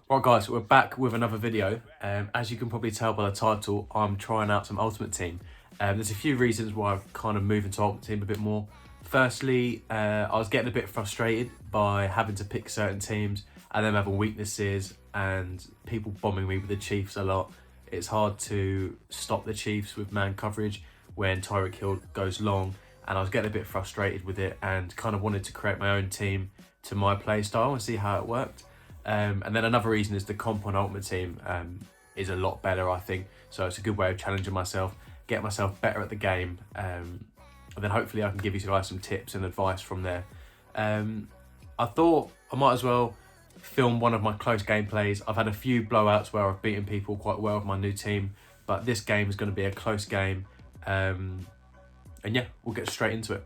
Right guys, we're back with another video. As you can probably tell by the title, I'm trying out some Ultimate Team. There's a few reasons why I've kind of moved into Ultimate Team a bit more. Firstly, I was getting a bit frustrated by having to pick certain teams and them having weaknesses and people bombing me with the Chiefs a lot. It's hard to stop the Chiefs with man coverage when Tyreek Hill goes long, and I was getting a bit frustrated with it and kind of wanted to create my own team to my play style and see how it worked. And then another reason is the comp on Ultimate Team is a lot better, I think. So it's a good way of challenging myself, get myself better at the game, and then hopefully I can give you guys some tips and advice from there. I thought I might as well film one of my close gameplays. I've had a few blowouts where I've beaten people quite well with my new team, but this game is going to be a close game. And yeah, we'll get straight into it.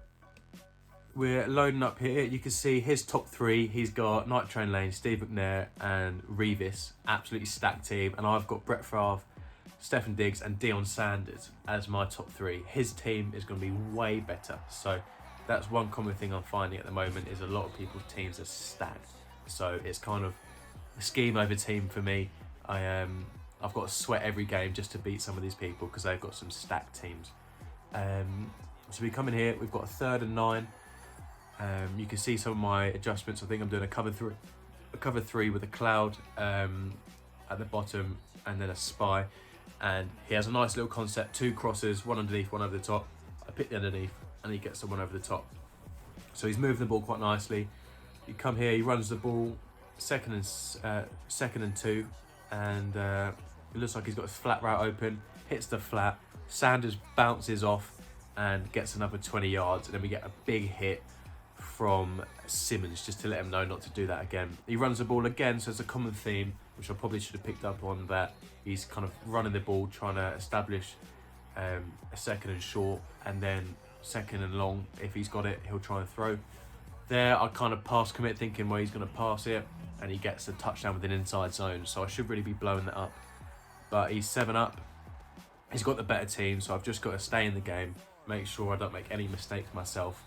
We're loading up here. You can see his top three. He's got Night Train Lane, Steve McNair and Revis. Absolutely stacked team. And I've got Brett Favre, Stefan Diggs and Deion Sanders as my top three. His team is going to be way better. So that's one common thing I'm finding at the moment is a lot of people's teams are stacked. So it's kind of a scheme over team for me. I've got to sweat every game just to beat some of these people because they've got some stacked teams. So we come in here, we've got a 3rd and 9. You can see some of my adjustments. I think I'm doing a cover three with a cloud at the bottom and then a spy. And he has a nice little concept, 2 crosses, one underneath, one over the top. I pick the underneath and he gets the one over the top. So he's moving the ball quite nicely. You come here, he runs the ball second and 2, and it looks like he's got his flat route open, hits the flat, Sanders bounces off and gets another 20 yards, and then we get a big hit from Simmons just to let him know not to do that again. He runs the ball again, so it's a common theme, which I probably should have picked up on, that he's kind of running the ball, trying to establish a 2nd and short, and then 2nd and long. If he's got it, he'll try and throw. There, I kind of pass commit thinking where he's going to pass it, and he gets a touchdown with an inside zone, so I should really be blowing that up. But he's 7 up. He's got the better team, so I've just got to stay in the game, make sure I don't make any mistakes myself,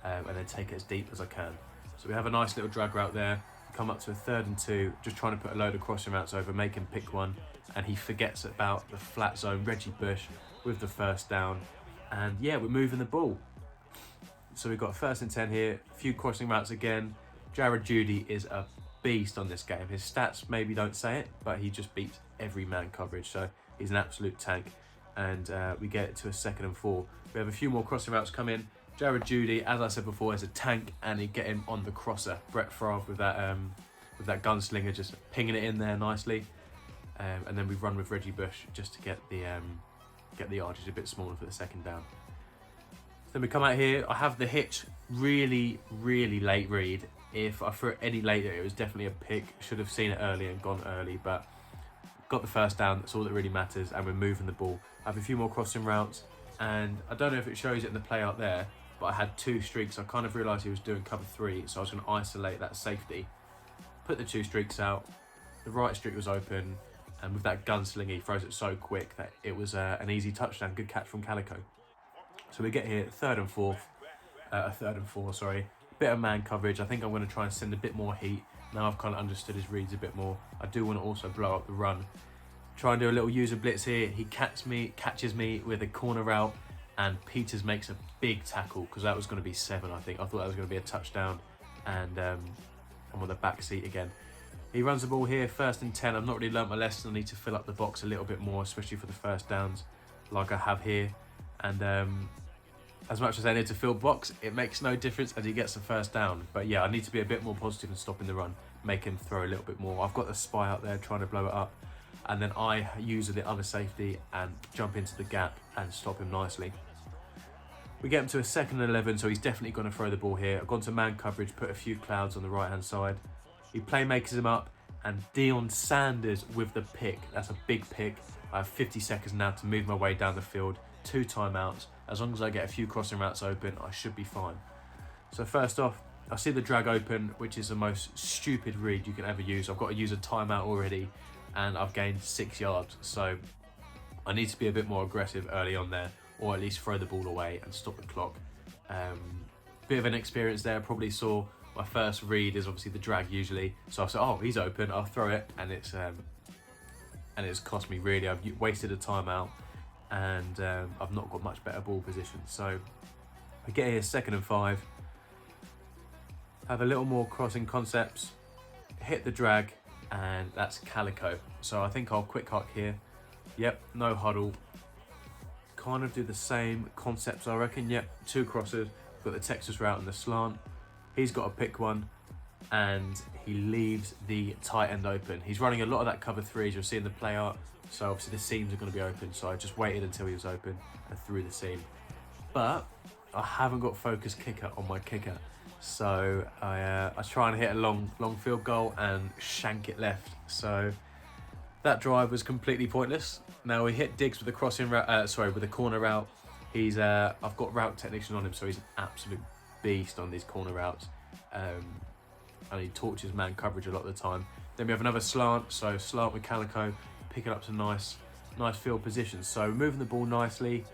and then take it as deep as I can. So we have a nice little drag route there. Come up to a 3rd and 2, just trying to put a load of crossing routes over, make him pick one, and he forgets about the flat zone. Reggie Bush with the 1st down, and yeah, we're moving the ball. So we've got 1st and 10 here, a few crossing routes again. Jared Judy is a beast on this game. His stats maybe don't say it, but he just beats every man coverage, so he's an absolute tank. And we get it to a 2nd and 4. We have a few more crossing routes come in. Jared Judy, as I said before, is a tank, and he get him on the crosser. Brett Favre with that gunslinger, just pinging it in there nicely. And then we run with Reggie Bush just to get the yardage a bit smaller for the 2nd down. Then we come out here. I have the hitch really, really late read. If I threw it any later, it was definitely a pick. Should have seen it early and gone early, but got the 1st down. That's all that really matters, and we're moving the ball. I have a few more crossing routes, and I don't know if it shows it in the play out there, but I had 2 streaks. I kind of realised he was doing cover 3, so I was going to isolate that safety. Put the 2 streaks out. The right streak was open, and with that gunslinger, he throws it so quick that it was an easy touchdown. Good catch from Calico. So we get here, 3rd and 4, sorry. Bit of man coverage. I think I'm going to try and send a bit more heat. Now I've kind of understood his reads a bit more. I do want to also blow up the run. Try and do a little user blitz here. He catches me with a corner route, and Peters makes a big tackle because that was going to be 7, I think. I thought that was going to be a touchdown, and I'm on the back seat again. He runs the ball here, 1st and 10. I've not really learnt my lesson. I need to fill up the box a little bit more, especially for the 1st downs, like I have here. And as much as I need to fill box, it makes no difference as he gets the 1st down. But yeah, I need to be a bit more positive in stopping the run, make him throw a little bit more. I've got the spy out there trying to blow it up, and then I use the other safety and jump into the gap and stop him nicely. We get him to a 2nd and 11, so he's definitely going to throw the ball here. I've gone to man coverage, put a few clouds on the right hand side. He playmakers him up, and Deion Sanders with the pick. That's a big pick. I have 50 seconds now to move my way down the field. 2 timeouts. As long as I get a few crossing routes open, I should be fine. So first off, I see the drag open, which is the most stupid read you can ever use. I've got to use a timeout already, and I've gained 6 yards. So I need to be a bit more aggressive early on there, or at least throw the ball away and stop the clock. Bit of an experience there. Probably saw my first read is obviously the drag usually. So I said, oh, he's open, I'll throw it, and it's cost me really. I've wasted a timeout, and I've not got much better ball position. So I get here 2nd and 5, have a little more crossing concepts, hit the drag, and that's Calico. So I think I'll quick huck here. Yep, no huddle. Kind of do the same concepts, I reckon. Yep, 2 crosses, got the Texas route and the slant. He's got to pick one, and he leaves the tight end open. He's running a lot of that cover 3, as you'll see in the play art. So obviously the seams are going to be open. So I just waited until he was open and threw the seam. But I haven't got focus kicker on my kicker. So I try and hit a long field goal and shank it left. So that drive was completely pointless. Now we hit Diggs with the crossing route, with the corner route. He's I've got route technician on him, so he's an absolute beast on these corner routes. And he torches man coverage a lot of the time. Then we have another slant, so slant with Calico, picking up some nice field positions. So moving the ball nicely.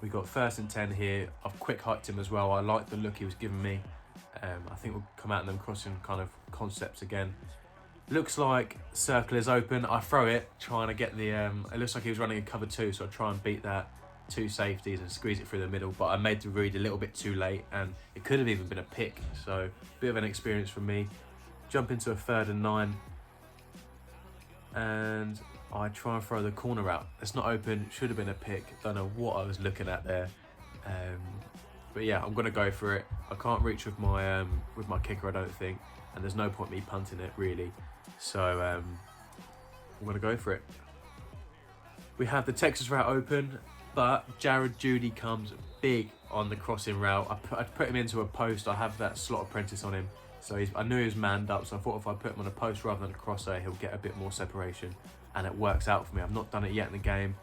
We got 1st and 10 here. I've quick hiked him as well. I like the look he was giving me. I think we'll come out in them crossing kind of concepts again. Looks like circle is open. I throw it, trying to get the, it looks like he was running a cover 2, so I try and beat that 2 safeties and squeeze it through the middle, but I made the read a little bit too late, and it could have even been a pick, so a bit of an experience for me. Jump into a 3rd and 9, and I try and throw the corner out. It's not open, should have been a pick. Don't know what I was looking at there. But yeah, I'm gonna go for it. I can't reach with my kicker, I don't think, and there's no point me punting it really. So I'm gonna go for it. We have the Texas route open, but Jared Judy comes big on the crossing route. I put him into a post. I have that slot apprentice on him, so I knew he was manned up, so I thought if I put him on a post rather than a crosser, he'll get a bit more separation, and it works out for me. I've not done it yet in the game,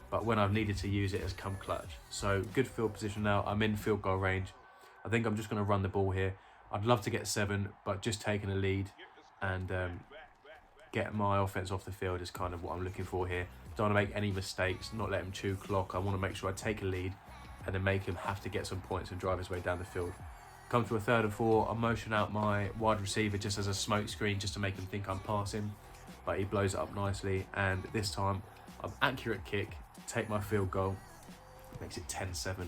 but when I've needed to use it, it's come clutch. So good field position now. I'm in field goal range. I think I'm just going to run the ball here. I'd love to get 7, but just taking a lead and get my offense off the field is kind of what I'm looking for here. Don't want to make any mistakes, not let him chew clock. I want to make sure I take a lead and then make him have to get some points and drive his way down the field. Come to a 3rd and 4, I motion out my wide receiver just as a smoke screen, just to make him think I'm passing, but he blows it up nicely, and this time I'm accurate kick, take my field goal, makes it 10-7.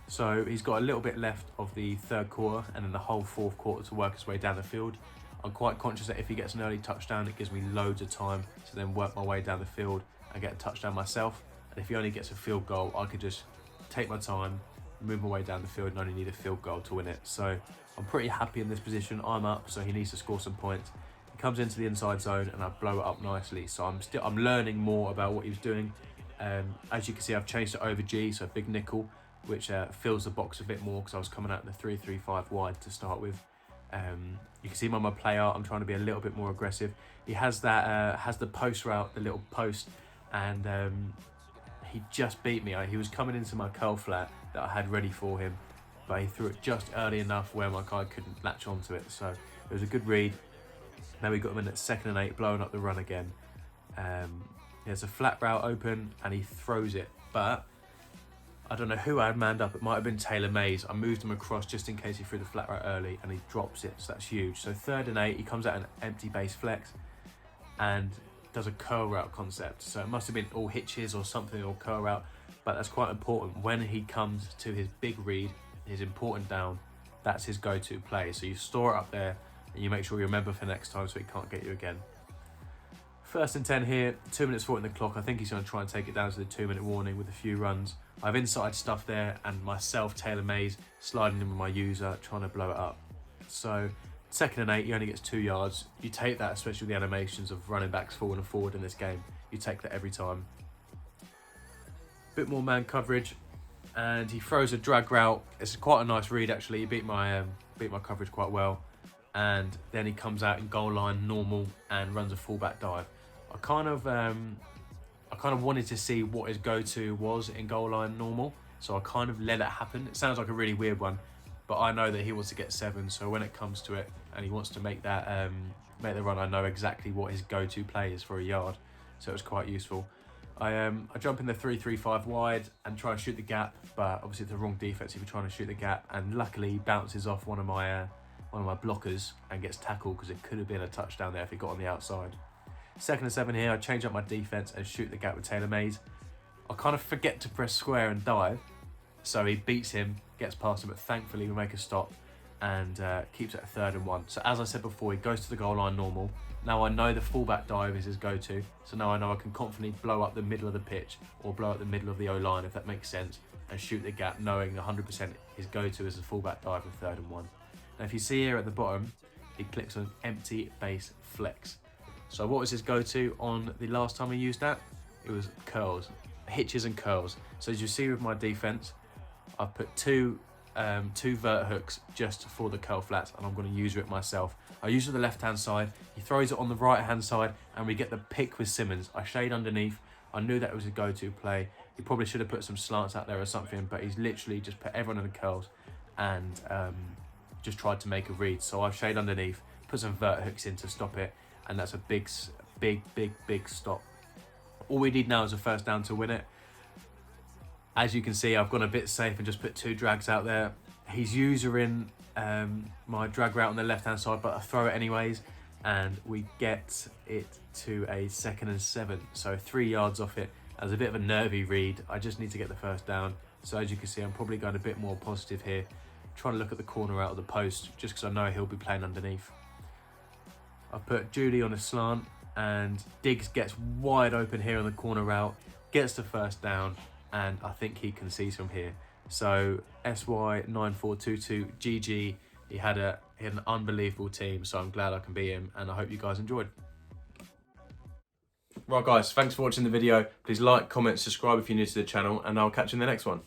So he's got a little bit left of the 3rd quarter and then the whole 4th quarter to work his way down the field. I'm quite conscious that if he gets an early touchdown, it gives me loads of time to then work my way down the field and get a touchdown myself. And if he only gets a field goal, I could just take my time, move my way down the field, and only need a field goal to win it. So I'm pretty happy in this position. I'm up, so he needs to score some points. He comes into the inside zone and I blow it up nicely. So I'm learning more about what he was doing. As you can see, I've changed it over G, so big nickel, which fills the box a bit more because I was coming out in the 3-3-5 wide to start with. You can see him on my play art. I'm trying to be a little bit more aggressive. He has that has the post route, the little post, and he just beat me. He was coming into my curl flat that I had ready for him, but he threw it just early enough where my guy couldn't latch onto it. So it was a good read. Now we got him in at 2nd and 8, blowing up the run again. There's a flat route open and he throws it, but I don't know who I had manned up. It might have been Taylor Mays. I moved him across just in case he threw the flat route early, and he drops it, so that's huge. So 3rd and 8, he comes out an empty base flex and does a curl route concept. So it must have been all hitches or something, or curl route, but that's quite important. When he comes to his big read, his important down, that's his go-to play. So you store it up there and you make sure you remember for next time so he can't get you again. 1st and 10 here, 2 minutes 40 in the clock. I think he's going to try and take it down to the 2-minute warning with a few runs. I have inside stuff there, and myself, Taylor Mays, sliding in with my user, trying to blow it up. So 2nd and 8, he only gets 2 yards. You take that, especially with the animations of running backs forward and forward in this game. You take that every time. Bit more man coverage, and he throws a drag route. It's quite a nice read actually. He beat my coverage quite well, and then he comes out in goal line normal and runs a fullback dive. I kind of wanted to see what his go-to was in goal line normal, so I kind of let it happen. It sounds like a really weird one, but I know that he wants to get 7, so when it comes to it and he wants to make that make the run, I know exactly what his go-to play is for a yard, so it was quite useful. I jump in the 3-3-5 wide and try and shoot the gap, but obviously it's the wrong defense if you're trying to shoot the gap. And luckily, he bounces off one of my blockers and gets tackled, because it could have been a touchdown there if he got on the outside. 2nd and 7 here. I change up my defense and shoot the gap with tailor-made. I kind of forget to press square and dive, so he beats him, gets past him, but thankfully we make a stop and keeps it at 3rd and 1. So as I said before, he goes to the goal line normal. Now I know the fullback dive is his go-to, so now I know I can confidently blow up the middle of the pitch or blow up the middle of the O-line, if that makes sense, and shoot the gap, knowing 100% his go-to is the fullback dive with 3rd and 1. Now if you see here at the bottom, he clicks on empty base flex. So what was his go-to on the last time he used that? It was curls, hitches and curls. So as you see with my defense, I've put two vert hooks just for the curl flats, and I'm going to use it myself. I use it on the left hand side, he throws it on the right hand side, and we get the pick with Simmons. I shade underneath. I knew that was a go-to play. He probably should have put some slants out there or something, but he's literally just put everyone in the curls and just tried to make a read. So I've shade underneath, put some vert hooks in to stop it, and that's a big stop. All we need now is a 1st down to win it. As you can see, I've gone a bit safe and just put 2 drags out there. He's using my drag route on the left hand side, but I throw it anyways, and we get it to a 2nd and 7. So 3 yards off it. As a bit of a nervy read, I just need to get the 1st down. So as you can see, I'm probably going a bit more positive here, trying to look at the corner out of the post, just because I know he'll be playing underneath. I've put Judy on a slant, and Diggs gets wide open here on the corner route, gets the 1st down, and I think he can see from here. So SY9422 GG. He had an unbelievable team, so I'm glad I can beat him, and I hope you guys enjoyed. Right guys, thanks for watching the video. Please like, comment, subscribe if you're new to the channel, and I'll catch you in the next one.